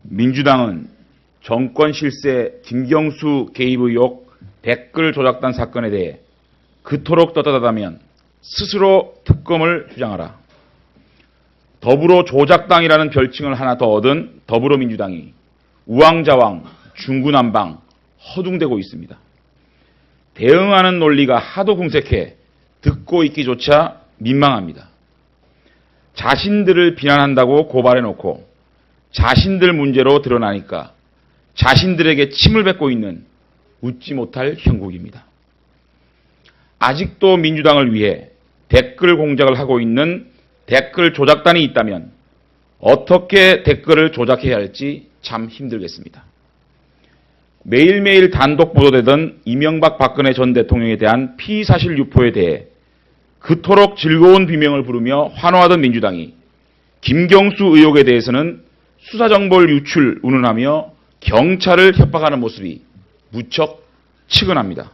민주당은 정권 실세 김경수 개입 의혹 댓글 조작단 사건에 대해 그토록 떳떳하다면 스스로 특검을 주장하라. 더불어 조작당이라는 별칭을 하나 더 얻은 더불어민주당이 우왕좌왕, 중구난방, 허둥대고 있습니다. 대응하는 논리가 하도 궁색해 듣고 있기조차 민망합니다. 자신들을 비난한다고 고발해놓고 자신들 문제로 드러나니까 자신들에게 침을 뱉고 있는 웃지 못할 형국입니다. 아직도 민주당을 위해 댓글 공작을 하고 있는 댓글 조작단이 있다면 어떻게 댓글을 조작해야 할지 참 힘들겠습니다. 매일매일 단독 보도되던 이명박 박근혜 전 대통령에 대한 피의사실 유포에 대해 그토록 즐거운 비명을 부르며 환호하던 민주당이 김경수 의혹에 대해서는 수사정보를 유출 운운하며 경찰을 협박하는 모습이 무척 측은합니다.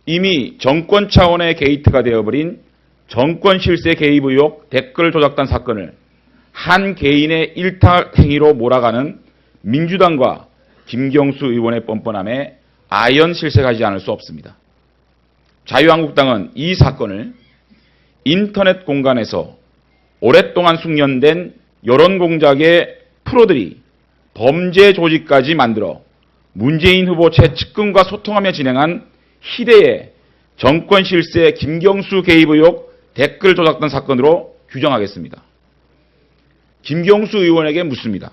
이미 정권 차원의 게이트가 되어버린 정권 실세 개입 의혹 댓글 조작단 사건을 한 개인의 일탈 행위로 몰아가는 민주당과 김경수 의원의 뻔뻔함에 아연 실색하지 않을 수 없습니다. 자유한국당은 이 사건을 인터넷 공간에서 오랫동안 숙련된 여론 공작의 프로들이 범죄 조직까지 만들어 문재인 후보 최측근과 소통하며 진행한 희대의 정권 실세 김경수 개입 의혹 댓글 조작단 사건으로 규정하겠습니다. 김경수 의원에게 묻습니다.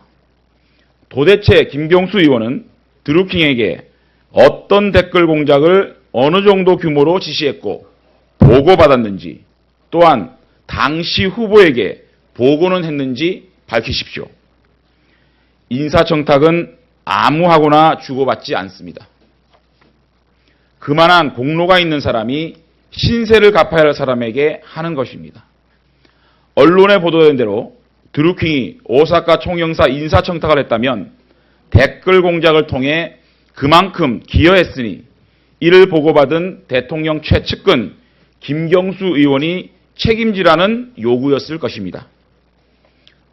도대체 김경수 의원은 드루킹에게 어떤 댓글 공작을 어느 정도 규모로 지시했고 보고받았는지, 또한 당시 후보에게 보고는 했는지 밝히십시오. 인사청탁은 아무하고나 주고받지 않습니다. 그만한 공로가 있는 사람이 신세를 갚아야 할 사람에게 하는 것입니다. 언론에 보도된 대로 드루킹이 오사카 총영사 인사청탁을 했다면 댓글 공작을 통해 그만큼 기여했으니 이를 보고받은 대통령 최측근 김경수 의원이 책임지라는 요구였을 것입니다.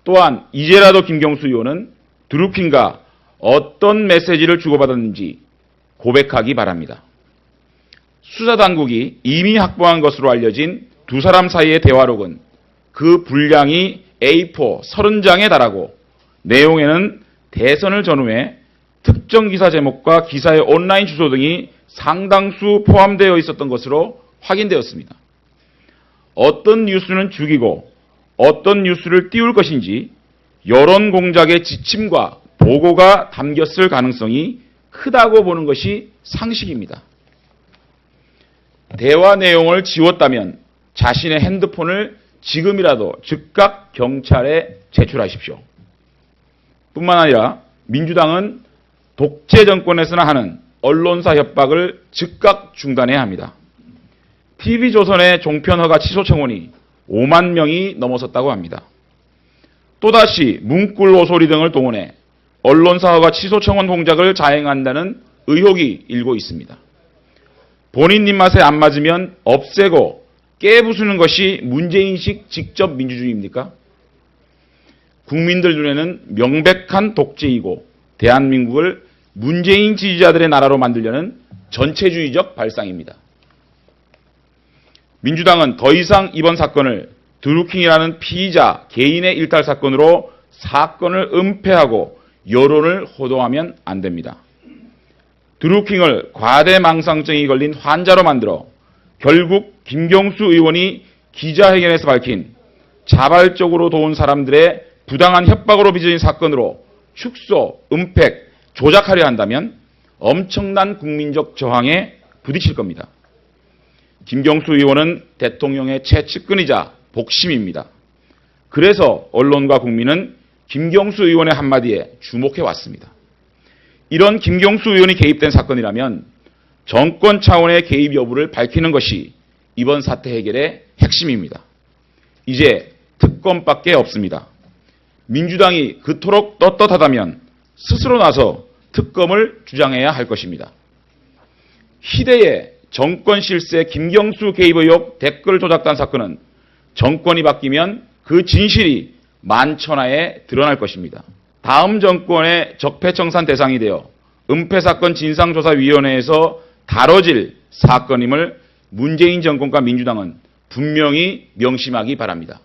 또한 이제라도 김경수 의원은 드루킹과 어떤 메시지를 주고받았는지 고백하기 바랍니다. 수사당국이 이미 확보한 것으로 알려진 두 사람 사이의 대화록은 그 분량이 A4 30장에 달하고 내용에는 대선을 전후해 특정 기사 제목과 기사의 온라인 주소 등이 상당수 포함되어 있었던 것으로 확인되었습니다. 어떤 뉴스는 죽이고 어떤 뉴스를 띄울 것인지 여론 공작의 지침과 보고가 담겼을 가능성이 크다고 보는 것이 상식입니다. 대화 내용을 지웠다면 자신의 핸드폰을 지금이라도 즉각 경찰에 제출하십시오. 뿐만 아니라 민주당은 독재 정권에서나 하는 언론사 협박을 즉각 중단해야 합니다. TV조선의 종편 허가 취소 청원이 5만 명이 넘어섰다고 합니다. 또다시 문꿀 오소리 등을 동원해 언론사 허가 취소 청원 공작을 자행한다는 의혹이 일고 있습니다. 본인 입맛에 안 맞으면 없애고 깨부수는 것이 문재인식 직접 민주주의입니까? 국민들 눈에는 명백한 독재이고 대한민국을 문재인 지지자들의 나라로 만들려는 전체주의적 발상입니다. 민주당은 더 이상 이번 사건을 드루킹이라는 피의자 개인의 일탈 사건으로 사건을 은폐하고 여론을 호도하면 안 됩니다. 드루킹을 과대망상증이 걸린 환자로 만들어 결국 김경수 의원이 기자회견에서 밝힌 자발적으로 도운 사람들의 부당한 협박으로 빚어진 사건으로 축소, 은폐, 조작하려 한다면 엄청난 국민적 저항에 부딪힐 겁니다. 김경수 의원은 대통령의 최측근이자 복심입니다. 그래서 언론과 국민은 김경수 의원의 한마디에 주목해 왔습니다. 이런 김경수 의원이 개입된 사건이라면 정권 차원의 개입 여부를 밝히는 것이 이번 사태 해결의 핵심입니다. 이제 특검밖에 없습니다. 민주당이 그토록 떳떳하다면 스스로 나서 특검을 주장해야 할 것입니다. 희대의 정권 실세 김경수 개입 의혹 댓글 조작단 사건은 정권이 바뀌면 그 진실이 만천하에 드러날 것입니다. 다음 정권의 적폐청산 대상이 되어 은폐사건 진상조사위원회에서 다뤄질 사건임을 문재인 정권과 민주당은 분명히 명심하기 바랍니다.